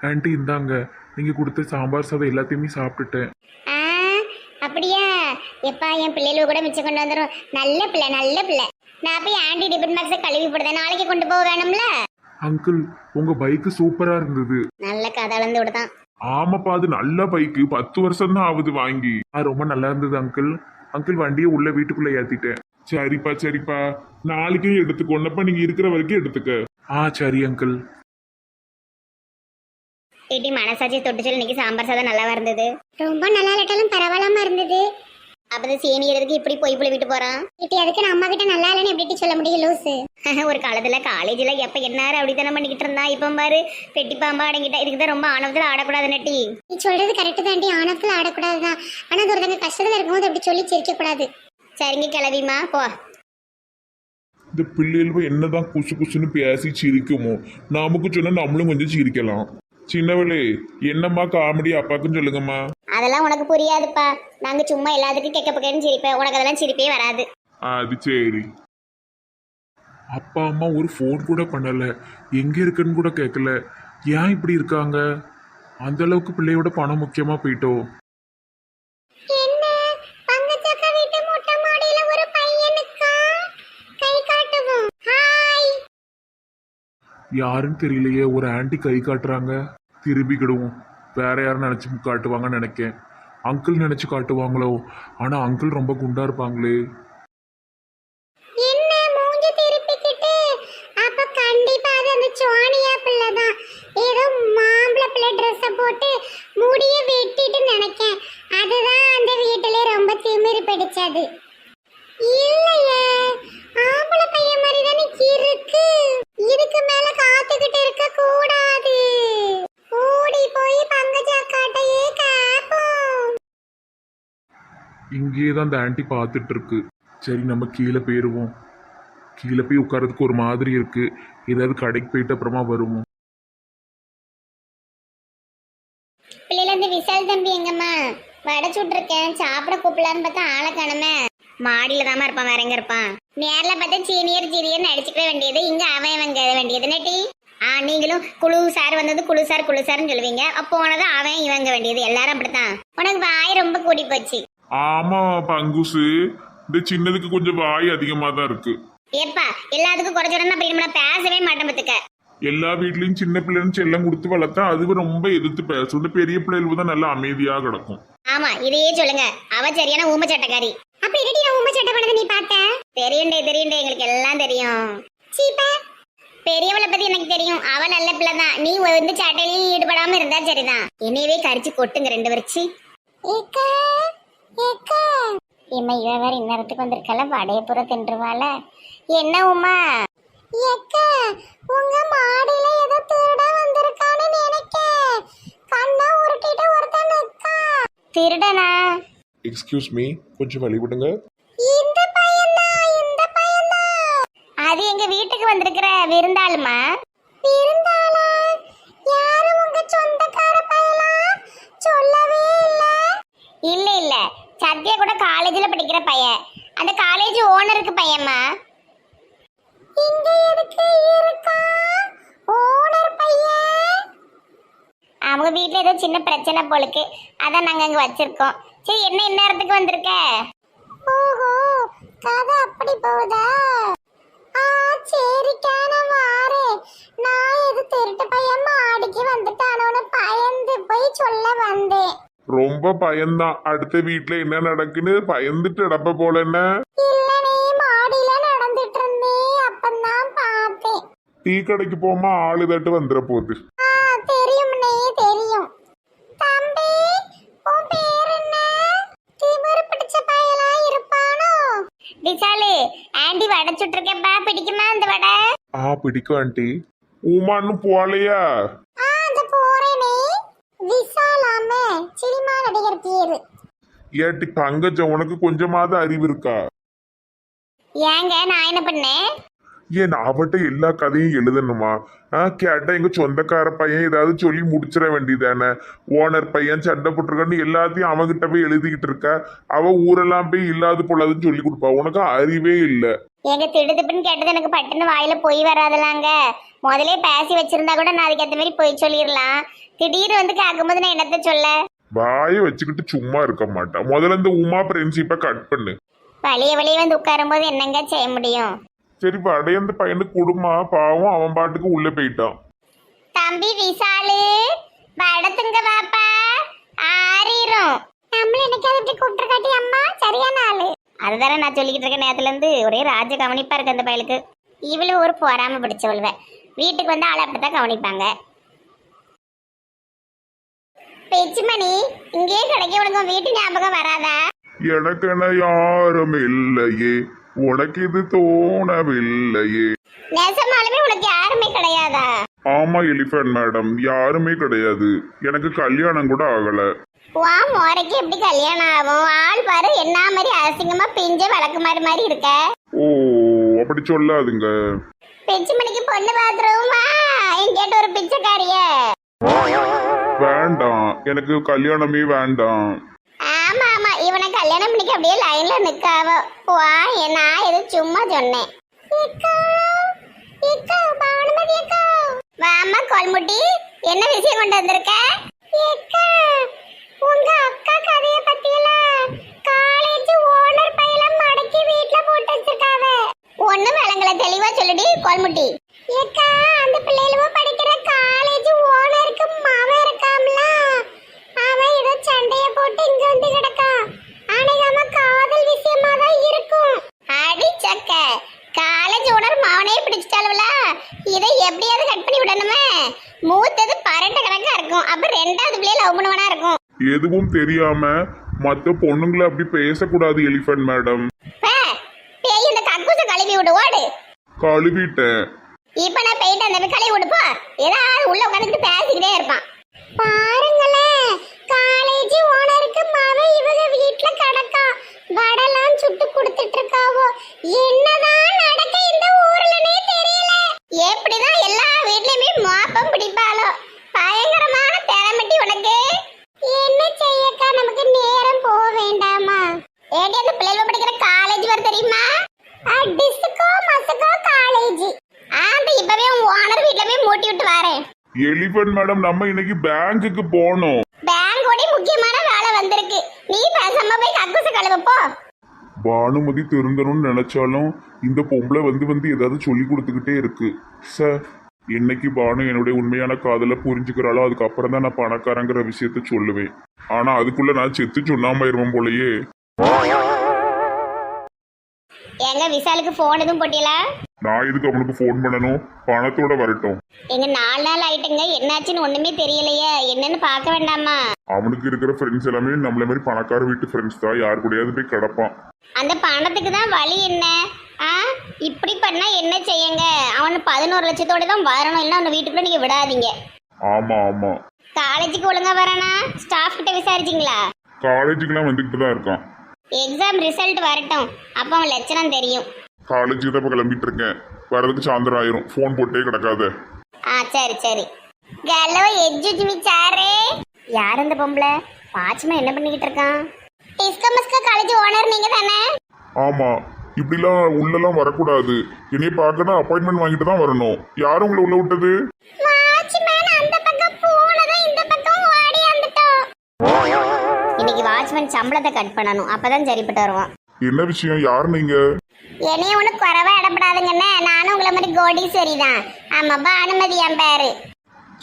Aunty இந்தாங்க, நீங்க கொடுத்த சாம்பார் சாதம் எல்லாத்தையுமே சாப்பிட்டுட்டேன். ஆ அப்படியா? எப்பா என் பிள்ளைகளும் கூட மிச்சம் கொண்டு வந்துடும். நல்ல பிள்ளை நல்ல பிள்ளை. நான் போய் ஆன்டி டிபன் பாக்ஸை கழுவி போடுதேன், நாளைக்கு கொண்டு போக வேணும்ல. அங்கிள், உங்க பைக்கு சூப்பரா இருந்தது. நல்ல கதை அளந்து விடுதான். ஆமாப்பா, அது நல்ல பைக்கு, 10 வருஷம் தான் ஆகுது வாங்கி. ரொம்ப நல்லா இருந்தது அங்கிள். அங்கிள், வண்டியை உள்ள வீட்டுக்குள்ள ஏத்திட்டேன். சரிப்பா சரிப்பா, நாளைக்கும் எடுத்துக்கொண்டப்ப நீங்க இருக்கிற வரைக்கும் எடுத்துக்க. சரி அங்கிள். ஏட்டி மனசாட்சி தொட்டு சொல்லி இன்னைக்கு சாம்பார் சாதம் நல்லாவா இருந்தது? ரொம்ப நல்லா இல்லாட்டாலும் பரவாயில்லாம இருந்தது. அப்பதான் சீனியருக்கு இப்படி போய் புள்ள விட்டு போறான். ஏட்டி அதுக்கு நான் அம்மா கிட்ட நல்லா இல்லைன்னு எப்படி சொல்ல முடியும் லூசு? ஒரு காலத்துல காலேஜ்ல எப்ப என்னாரு அப்படித்தானே பண்ணிக்கிட்டு இருந்தான். இப்ப பாரு பெட்டி பாம்பா அடங்கிட்டா. இதுக்குதான் ரொம்ப ஆணவத்துல ஆடக்கூடாது நட்டி. நீ சொல்றது கரெக்டு தாண்டி, ஆணவத்துல ஆடக்கூடாதுதான். ஆனா அது ஒருத்தங்க கஷ்டத்துல இருக்கும்போது அப்படி சொல்லி சிரிக்க கூடாது. சரிங்க கிளவிமா போ. இந்த பிள்ளைகள் என்னதான் குசு குசுன்னு பேசி சிரிக்குமோ, நமக்கு சொன்னா நம்மளும் கொஞ்சம் சிரிக்கலாம். சின்னவளே, என்னம்மா காமெடி அப்பாக்குன்னு சொல்லுங்கம்மா. அதெல்லாம் உனக்கு புரியாதுப்பா. நாங்க சும்மா எல்லாத்துக்கும் கேட்க பக்கன்னு சிரிப்பேன், உனக்கு அதெல்லாம் சிரிப்பே வராது. அது சரி. அப்பா அம்மா ஒரு ஃபோன் கூட பண்ணல, எங்க இருக்குன்னு கூட கேட்கல. ஏன் இப்படி இருக்காங்க? அந்த அளவுக்கு பிள்ளையோட பணம் முக்கியமா போயிட்டோ? என்ன பங்கச்சக்க வீட்டு மொட்டை மாடியில ஒரு பையனுக்கா கை காட்டுவோம். ஹாய். யாருன்னு தெரியலையே, ஒரு ஆன்ட்டி கை காட்டுறாங்க. திரும்பிக்கிடுவோம். வேற யாரும் நினைச்சு காட்டுவாங்கன்னு நினைக்கேன். அங்கிள் நினைச்சு காட்டுவாங்களோ? ஆனா அங்கிள் ரொம்ப குண்டா இருப்பாங்களே. என்ன மூஞ்சி திருப்பிக்கிட்டு? அப்ப கண்டிப்பா அது அந்த சோனியா பிள்ளை தான். ஏதோ மாம்பழ பிள்ளை ட்ரெஸ்ஸ போட்டு முடிய வெட்டிட்டு நினைக்கேன். அதுதான் அந்த வீட்டிலே ரொம்ப திமிரு பிடிச்சது. இல்லையே, ஆம்பளை பையன் மாதிரி தானே இருக்கு. இதுக்கு மேல காத்துக்கிட்டு இருக்க கூடாது. ஓடி போய் பங்கஜக்காட்டையே கேப்போம். இங்கேயே தான் அந்த ஆன்ட்டி பார்த்துட்டு இருக்கு. சரி, நம்ம கீழே போயிருவோம். கீழே போய் உட்காரதுக்கு ஒரு மாதிரி இருக்கு. ஏதாவது கடைக்கு போயிட்டு அப்புறமா வருவோம். பிள்ளைல இந்த விசால் தம்பி எங்கம்மா? வடை சுட்டுருக்கேன், சாப்பிட கூப்பிடலான்னு பார்த்தா ஆளை காணுமே. மாடியில தாமா இருப்பான், வேற எங்க இருப்பான்? நேர்ல பார்த்தா சீனியர் சீனியர் நடிச்சுக்க வேண்டியது, இங்க அவன் இவங்க வேண்டியது நட்டி. நீங்களும் குழு சார் வந்தது குழு சார்னு சொல்லுவீங்க. அப்போ போனது அவன் இவங்க வேண்டியது. எல்லாரும் அப்படித்தான். உனக்கு வாய் ரொம்ப கூடி போச்சு. ஆமா பங்குசு, இந்த சின்னதுக்கு கொஞ்சம் வாய் அதிகமா தான் இருக்கு. ஏப்பா எல்லாத்துக்கும் குறைச்சோன்னா அப்படி நம்ம பேசவே மாட்டோம் பத்துக்க. எல்லா வீட்லயும் சின்ன பிள்ளைன்னு செல்லம் கொடுத்து வளர்த்தா அதுவே ரொம்ப எதிர்த்து பேசும். இந்த பெரிய பிள்ளைகள் தான் நல்லா அமைதியா கிடக்கும். ஆமா, இதையே சொல்லுங்க. அவ சரியான ஊம சட்டக்காரி. அப்ப என்னடி நான் ஊம சட்டை பண்ணது நீ பார்த்த? தெரியுண்டே எங்களுக்கு எல்லாம் தெரியும். சீப்பா, பெரியவளை பத்தி எனக்கு தெரியும். அவ நல்ல பிள்ளை தான். நீ வந்து சட்டையிலையும் ஈடுபடாம இருந்தா சரிதான். என்னையவே கரிச்சு கொட்டுங்க 2 வரிச்சு. இம்மா இவ வேற இந்நேரத்துக்கு வந்திருக்கல, வடைய புற தின்றுவாள. என்ன உமா? உங்க மாடியில ஏதோ திருட வந்திருக்கான்னு நினைக்க. கண்ணா உருட்டிட்டு ஒருத்தன் நிக்கா. திருடனா? எக்ஸ்கியூஸ் மீ, கொஞ்சம் வழி விடுங்க. இந்த பையன்தான். அது எங்க வீட்டுக்கு வந்திருக்கிற விருந்தாளுமா. விருந்தாளா? யாரு உங்க சொந்தக்கார பையலா? சொல்லவே இல்ல. இல்ல சத்யா கூட காலேஜ்ல படிக்கிற பையன். அந்த காலேஜ் ஓனருக்கு பையன்மா. இங்க எதுக்கு இருக்கா ஓனர் பையன்? அவங்க வீட்ல ஏதோ சின்ன பிரச்சனை போலுக்கு, அதான் நாங்க அங்க வச்சிருக்கோம். சரி, என்ன இந்நேரத்துக்கு வந்திருக்க? ஓஹோ, கதை அப்படி போகுதா? சரிக்கா, நான் வாரேன். நான் எது திருட்டு பையன் மாடிக்கு வந்துட்டானோன்னு பயந்து போய் சொல்ல வந்தேன். ரொம்ப பயந்தான். அடுத்த வீட்டுல என்ன நடக்குன்னு பயந்துட்டு இடப்ப போல. என்ன இல்ல, நீ மாடியில நடந்துட்டு இருந்தே, அப்பதான் பார்த்தேன். டீ கடைக்கு போமா, ஆளு தட்டு வந்துட போகுது. தெரியும் தெரியும். தம்பி, உன் பேர் என்ன? திமிரு பிடிச்ச பையலா இருப்பானோ? விசாலு, ஆண்டி வடை சுட்டிருக்கேப்பா, பிடிக்குமா அந்த வடை? பிடிக்கும் ஆண்டி. உமான்னு போலையா? அந்த போறேனே. விசாலாமே சினிமா நடிகர் பேரு. ஏட்டி பங்கஜம், உனக்கு கொஞ்சமாவது அறிவு இருக்கா? ஏங்க நான் என்ன பண்ணேன்? ஏன் அவட்ட எல்லா கதையும் எழுதணுமா? கேட்டா எங்க சொந்தக்கார பையன் ஏதாவது சொல்லி முடிச்சிட வேண்டியதானே. ஓனர் பையன் சண்டை போட்டிருக்கான்னு எல்லாத்தையும் அவகிட்ட போய் எழுதிக்கிட்டு இருக்க. அவ ஊரெல்லாம் போய் இல்லாது போலாதுன்னு சொல்லி கொடுப்பா. உனக்கு அறிவே இல்லை. எங்க திடுதுப்புன்னு கேட்டது எனக்கு பட்டுன்னு வாயில போய் வராதலாங்க. முதலே பேசி வச்சிருந்தா கூட நான் அதுக்கேற்ற மாதிரி போய் சொல்லிடலாம். திடீர்னு வந்து கேட்கும்போது நான் என்னத்த சொல்ல? வாயை வச்சுக்கிட்டு சும்மா இருக்க மாட்டான். முதல்ல இந்த உமா ஃப்ரெண்ட்ஷிப்பை கட் பண்ணு. வழிய வந்து உட்காரும்போது என்னங்க செய்ய முடியும்? சரி வடைய அந்த பையனுக்கு கொடுமா, பாவம் அவன் பாட்டுக்கு உள்ள போயிட்டான். தம்பி விசாலு, படத்துங்க வாப்பா, ஆறிரும். நம்மள என்னைக்காவது இப்படி கூப்பிட்டுருக்காட்டி அம்மா சரியான ஆளு. அதுதானே நான் சொல்லிக்கிட்டு இருக்க நேரத்துல இருந்து ஒரே ராஜ கவனிப்பா இருக்கு அந்த பயலுக்கு. இவளு ஒரு போராம பிடிச்சவள்வ. வீட்டுக்கு வந்து ஆளை அப்படித்தான் கவனிப்பாங்க. பேச்சுமணி, இங்கேயே கிடைக்க உனக்கு வீட்டு ஞாபகம் வராதா? எனக்கென யாரும் இல்லையே, உனக்கு இது தோணவில்லையே. நெசமாலுமே உனக்கு யாருமே கிடையாதா? ஆமா எலிஃபண்ட் மேடம், யாருமே கிடையாது. எனக்கு கல்யாணம் கூட ஆகல. வா மோரைக்கு எப்படி கல்யாணம் ஆகும்? ஆள் பாரு என்ன மாதிரி அசிங்கமா பிஞ்ச விளக்கு மாதிரி இருக்க. ஓ அப்படி சொல்லாதுங்க. பிச்சுமணிக்கு பொண்ணு பாத்துருவோமா? என்கிட்ட ஒரு பிச்சைக்காரிய. வேண்டாம், எனக்கு கல்யாணமே வேண்டாம். ஆமா ஆமா, இவனை கல்யாணம் பண்ணிக்க அப்படியே லைன்ல நிக்காவ. வா, நான் ஏதோ சும்மா சொன்னேன். வாமா கொல்முட்டி, என்ன விஷயம் கொண்டு வந்திருக்க? உங்க அக்கா கதைய பத்தியில காலேஜ் ஓனர் பையல மடக்கி வீட்ல போட்டு வச்சிருக்காவ. ஒண்ணு விளங்கல, தெளிவா சொல்லுடி கொல்முட்டி. ஏக்கா, அந்த பிள்ளைகளோ படிக்கிற காலேஜ் ஓனருக்கு மாவன் இருக்காம்ல, அவன் ஏதோ சண்டைய போட்டு இங்க வந்து கிடக்கான். அநேகமா காதல் விஷயமா தான் இருக்கும். அடி சக்க, காலேஜ் ஓனர் மாவனே பிடிச்சிட்டாலுல, இதை எப்படியாவது கட் பண்ணி விடணுமே. மூத்தது பரட்ட கணக்கா இருக்கும், அப்ப ரெண்டாவது பிள்ளைய லவ் பண்ணுவனா இருக்கும். எதுவும் தெரியாம மத்த பொண்ணுங்களை அப்படி பேசக்கூடாது எலிஃபண்ட் மேடம். பேய் இந்த கக்கூச கழுவி விடு, ஓடு. கழுவிட்டேன். இப்ப நான் போயிட்டு அந்த கழுவி விடுப்பா. ஏதாவது உள்ள உட்காந்துட்டு பேசிக்கிட்டே இருப்பான். பாருங்களேன், காலேஜ் ஓனருக்கு மாவன் இவங்க வீட்டுல கிடக்கா. வடலாம் சுட்டு கொடுத்துட்டு இருக்காவோ. என்னதான் நடக்க இந்த ஊர்லனே தெரியல. எப்படிதான் எல்லா வீட்லயுமே மாப்பம் பிடிப்பாளோ. பயங்கரமான திறமட்டி உனக்கு. என்ன செய்யக்கா, நமக்கு நேரம் போக வேண்டாமா? ஏடி அந்த பிள்ளைகள் படிக்கிற காலேஜ் வர தெரியுமா? டிஸ்கோ மஸ்கோ காலேஜ். அந்த இப்பவே உன் ஓனர் வீட்ல போய் மூட்டி விட்டு வரேன். எலிஃபண்ட் மேடம், நம்ம இன்னைக்கு பேங்க்குக்கு போகணும். பேங்கோட முக்கியமான வேலை வந்திருக்கு. நீ பேசாம போய் கக்கூச கழுவு போ. பானுமதி திருந்தணும்னு நினைச்சாலும் இந்த பொம்பளை வந்து ஏதாவது சொல்லி கொடுத்துக்கிட்டே இருக்கு. சார், என்னைக்கு பானு என்னுடைய உண்மையான காதலை புரிஞ்சுக்கிறாளோ அதுக்கப்புறம் தான் நான் பணக்காரங்கிற விஷயத்த சொல்லுவேன். ஆனா அதுக்குள்ள நான் செத்து சொன்னாம போலயே. எங்க விசாலுக்கு போன் எதுவும் போட்டியல? நான் இதுக்கு அவனுக்கு போன் பண்ணணும், பணத்தோட வரட்டும். எங்க 4 நாள் ஆயிட்டுங்க, என்னாச்சுன்னு ஒண்ணுமே தெரியலையே. என்னன்னு பார்க்க வேண்டாமா? அவனுக்கு இருக்கிற ஃப்ரெண்ட்ஸ் எல்லாமே நம்மள மாதிரி பணக்கார வீட்டு ஃப்ரெண்ட்ஸ் தான். யாரு கூடயாவது போய் கிடப்பான். அந்த பணத்துக்கு தான் வழி என்ன? இப்படி பண்ணா என்ன செய்யுங்க? அவனு 11 லட்சத்தோட தான் வரணும், இல்ல அவனை வீட்டுக்குள்ள நீங்க விடாதீங்க. ஆமா ஆமா. காலேஜுக்கு ஒழுங்கா வரானா? ஸ்டாஃப் கிட்ட விசாரிச்சிங்களா? காலேஜுக்குலாம் வந்துகிட்டு தான் இருக்கான். எக்ஸாம் ரிசல்ட் வரட்டும், அப்ப அவன் லட்சணம் தெரியும். காலேஜுக்கு தான் இப்ப கிளம்பிட்டு இருக்கேன். வரதுக்கு சாயந்தரம் ஆயிரும். போன் போட்டே கிடக்காத. சரி சரி. ஹலோ எஜ்ஜுமி சாரே. யார் அந்த பொம்பளை? வாட்ச்மேன் என்ன பண்ணிக்கிட்டு இருக்கான்? டிஸ்கோ மஸ்கோ காலேஜ் ஓனர் நீங்க தானே? ஆமா. இப்படிலாம் உள்ளெல்லாம் வரக்கூடாது. என்னைய பார்க்கணும் அப்பாயின்மெண்ட் வாங்கிட்டு தான் வரணும். யாரும் உங்களை உள்ள விட்டது? வாட்ச்மேன் அந்த பக்கம் போனதா இந்த பக்கம் ஓடி வந்துட்டோம். இன்னைக்கு வாட்ச்மேன் சம்பளத்தை கட் பண்ணணும், அப்பதான் சரிப்பட்டு வருவான். என்ன விஷயம்? யார் நீங்க? என்னைய ஒண்ணு குறைவா இடப்படாதுங்கண்ணே. நானும் உங்களை மாதிரி கோடீஸ்வரி தான். ஆமாப்பா, அனுமதி என் பேரு.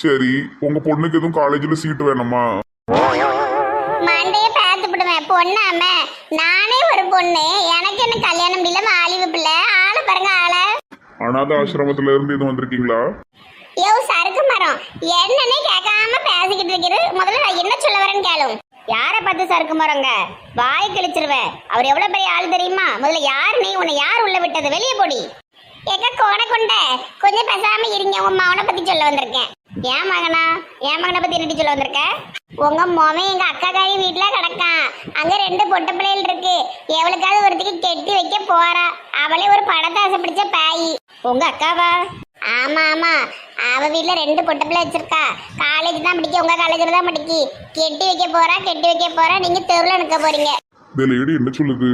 சரி, உங்க பொண்ணுக்கு எதுவும் காலேஜ்ல சீட் வேணுமா? மண்டையே பார்த்து விடுவேன். பொண்ணாம நானே ஒரு பொண்ணு, எனக்கு என்ன கல்யாணம் இல்ல, வாலிபு பிள்ளை. ஆளை பாருங்க ஆள. அனாத ஆசிரமத்துல இருந்து இது வந்திருக்கீங்களா? யோ சறுக்கு மரம், என்னன்னே கேட்காம பேசிக்கிட்டு இருக்கிறது. முதல்ல நான் என்ன சொல்ல வரேன்னு கேளும். யாரை பார்த்து சறுக்கு மரங்க? வாய் கிழிச்சிருவேன். அவர் எவ்வளவு பெரிய ஆள் தெரியுமா? முதல்ல யார் நீ? உன்னை யார் உள்ள விட்டது? வெளியே போடி. எங்க கோண கொண்ட கொஞ்சம் பேசாம இருங்க. உங்க மகனை பத்தி சொல்ல வந்திருக்கேன். என் மகனை பத்தி என்ன சொல்ல வந்திருக்க? உங்க மொவன் எங்க அக்காக்காரி வீட்டுல கிடக்கான். அங்க 2 பொட்ட பிள்ளைகள் இருக்கு. எவளுக்காவது ஒருத்திக்கு கெட்டி வைக்க போறா. அவளே ஒரு பணத்தை ஆசை பிடிச்ச பாயி. உங்க அக்காவா? ஆமா ஆமா, அவ வீட்டுல 2 பொட்ட பிள்ளை வச்சிருக்கா. காலேஜ் தான் படிக்க, உங்க காலேஜ்ல தான் படிக்கி. கெட்டி வைக்க போறா. நீங்க தெருவுல நிக்க போறீங்க. இந்த லேடி என்ன சொல்லுது?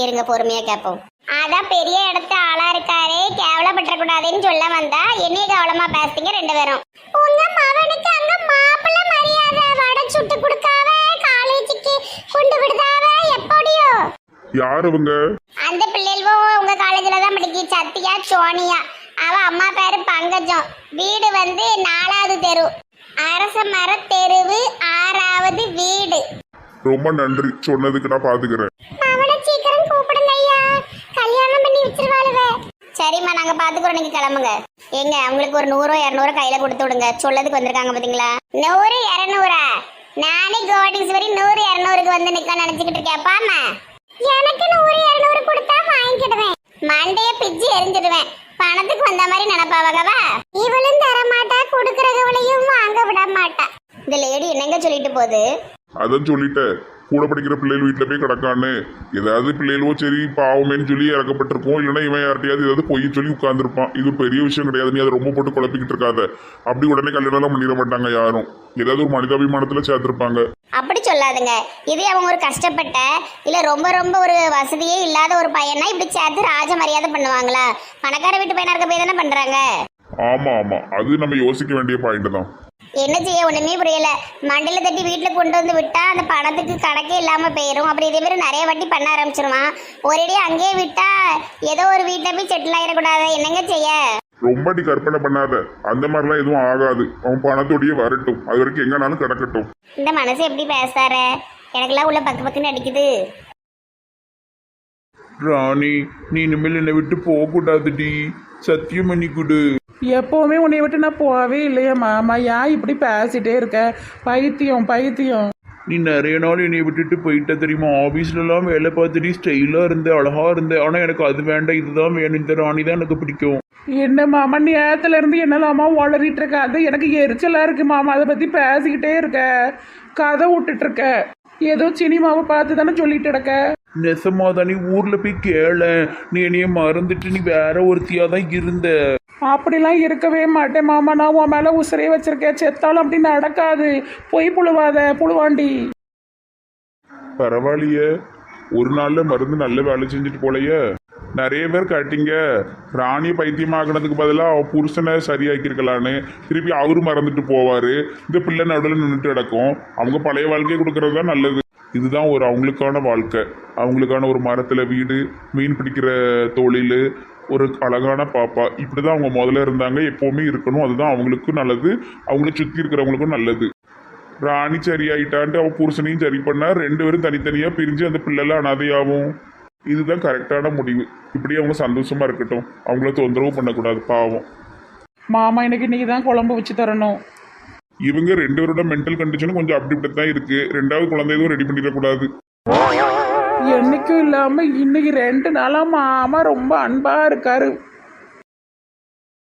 இருங்க பொறுமையா கேட்போம். அதான் பெரிய இடத்து ஆளா இருக்காரே, கேவலப்பட்டக்கூடாதுன்னு சொல்ல வந்தா என்னைய கவலமா பேசுறீங்க ரெண்டு பேரும். உங்க மகனுக்கு அங்க மாப்பிள்ளை மரியாதை வடை சுட்டு கொடுக்காவ, காலேஜுக்கு கொண்டு விடுதாவ, எப்படியோ யார் அவங்க? அந்த பிள்ளைகளும் உங்க காலேஜ்ல தான் படிக்கி. சத்தியா சோனியா, அவ அம்மா பேரு பங்கஜம். வீடு வந்து 4வது தெரு, அரச மர தெருவு, 6வது வீடு. ரொம்ப நன்றி, சொன்னதுக்கு நான் பாத்துக்கிறேன். அவனை சீக்கிரம் கூப்பிடுங்க ஐயா, கல்யாணம் பண்ணி வச்சிருவாளுவே. சரிம்மா, நாங்க பாத்துக்கிறோம், நீங்க கிளம்புங்க. ஏங்க அவங்களுக்கு ஒரு 100 200 கையில கொடுத்து விடுங்க, சொல்லதுக்கு வந்திருக்காங்க பாத்தீங்களா. 100 200 நானே கோவாடிஸ்வரி 100 200க்கு வந்து நிக்க நினைச்சுக்கிட்டு இருக்கேன். பாமா எனக்கு 100 200 கொடுத்தா வாங்கிக்கிடுவேன், மண்டைய பிச்சு எரிஞ்சிடுவேன். பணத்துக்கு வந்த மாதிரி நினைப்பாவங்கவா. இவளும் தர மாட்டா, கொடுக்கறவளையும் வாங்க விட மாட்டா. இந்த லேடி என்னங்க சொல்லிட்டு போகுது. அதான் சொல்லிட்டேன், கூட படிக்கிற பிள்ளைகள் வீட்டில் போய் கிடக்கான்னு. ஏதாவது பிள்ளைகளோ சரி பாவமேன்னு சொல்லி இறக்கப்பட்டிருக்கோம், இல்லைன்னா இவன் யார்ட்டையாவது ஏதாவது பொய் சொல்லி உட்காந்துருப்பான். இது பெரிய விஷயம் கிடையாது, நீ அதை ரொம்ப போட்டு குழப்பிக்கிட்டு இருக்காத. அப்படி உடனே கல்யாணம் பண்ணிட மாட்டாங்க யாரும், ஏதாவது ஒரு மனிதாபிமானத்தில் சேர்த்துருப்பாங்க. அப்படி சொல்லாதுங்க. இதே அவங்க ஒரு கஷ்டப்பட்ட இல்ல ரொம்ப ரொம்ப ஒரு வசதியே இல்லாத ஒரு பையனா இப்படி சேர்த்து ராஜ மரியாதை பண்ணுவாங்களா? பணக்கார வீட்டு பையனா இருக்க போய் தானே பண்றாங்க. ஆமா ஆமா, அது நம்ம யோசிக்க வேண்டிய பாயிண்ட் தான். என்ன செய்ய ஒண்ணுமே புரியல. மண்டல தட்டி வீட்டுல கொண்டு வந்து விட்டா அந்த பணத்துக்கு கணக்கே இல்லாம போயிரும். அப்படி இதே மாதிரி நிறைய வட்டி பண்ண ஆரம்பிச்சிருவான். ஒரேடியே அங்கேயே விட்டா ஏதோ ஒரு வீட்டுல போய் செட்டில் ஆயிடக்கூடாது. என்னங்க செய்ய? ரொம்ப நீ கற்பனை பண்ணாத, அந்த மாதிரிலாம் எதுவும் ஆகாது. அவன் பணத்தோடய வரட்டும், அது வரைக்கும் எங்கனாலும் கிடக்கட்டும். இந்த மனசு எப்படி பேசாரு, எனக்கெல்லாம் உள்ள பக்கு பக்குன்னு அடிக்குது. ராணி, நீ இனிமேல் என்னை விட்டு போகக்கூடாதுடி, சத்தியம் பண்ணி கொடு. எப்போவுமே உன்னை விட்டு நான் போகவே இல்லையா மாமா, ஏன் இப்படி பேசிட்டே இருக்க? பைத்தியம் பைத்தியம். நீ நிறைய நாள் என்னை விட்டுட்டு போயிட்ட தெரியுமா? ஆஃபீஸ்லலாம் வேலை பார்த்துட்டு ஸ்டைலாக இருந்தேன், அழகாக இருந்தேன். ஆனால் எனக்கு அது வேண்டாம், இதுதான் வேணும், இந்த ராணி தான் எனக்கு பிடிக்கும். என்ன மாமா, நேரத்துல இருந்து என்னலாமா உளறிட்டு இருக்க? அது எனக்கு எரிச்சலா இருக்கு மாமா, அதை பத்தி பேசிக்கிட்டே இருக்க, கதை விட்டுட்டு இருக்க. ஏதோ சினிமாவை பார்த்து தானே சொல்லிட்டு இருக்க. நெசமாதான், நீ ஊரில் போய் கேள, நீ என்னைய மறந்துட்டு நீ வேற ஒருத்தியாக தான் இருந்த. அப்படிலாம் இருக்கவே மாட்டேன் மாமா, நான் உன் மேல உசுரே வச்சிருக்கேன். செத்தாலும் அப்படி நடக்காது, பொய் புழுவாத புழுவாண்டி. பரவாயில்லையே, ஒரு நாள்ல மருந்து நல்ல வேலை செஞ்சுட்டு போலையே. நிறைய பேர் கேட்டீங்க ராணியை பைத்தியமாக்குனதுக்கு பதிலாக அவ புருஷனை சரியாக்கியிருக்கலான்னு. திருப்பி அவரு மறந்துட்டு போவாரு, இந்த பிள்ளை நடுவில் நின்றுட்டு கிடக்கும். அவங்க பழைய வாழ்க்கையை கொடுக்கறது தான் நல்லது. இதுதான் ஒரு அவங்களுக்கான வாழ்க்கை, அவங்களுக்கான ஒரு மரத்தில் வீடு, மீன் பிடிக்கிற தொழில், ஒரு அழகான பாப்பா. இப்படி தான் அவங்க முதல்ல இருந்தாங்க, எப்போவுமே இருக்கணும். அதுதான் அவங்களுக்கும் நல்லது, அவங்கள சுற்றி இருக்கிறவங்களுக்கும் நல்லது. ராணி சரியாயிட்டான்ட்டு அவன் புருஷனையும் சரி பண்ணா, 2 பேரும் தனித்தனியாக பிரிஞ்சு அந்த பிள்ளைலாம் அனாதையாகும். இதுதான் கரெக்டான முடிவு. இப்படி அவங்க சந்தோஷமா இருக்கட்டும், அவங்கள தொந்தரவு பண்ணக்கூடாது, பாவம். மாமா எனக்கு இன்னைக்கு தான் குழம்பு வச்சு தரணும். இவங்க 2 பேரோட மென்டல் கண்டிஷனும் கொஞ்சம் அப்படி இப்படி தான் இருக்கு. 2வது குழந்தை எதுவும் ரெடி பண்ணிடக்கூடாது. என்னைக்கும் இல்லாம இன்னைக்கு 2 நாளா மாமா ரொம்ப அன்பா இருக்காரு.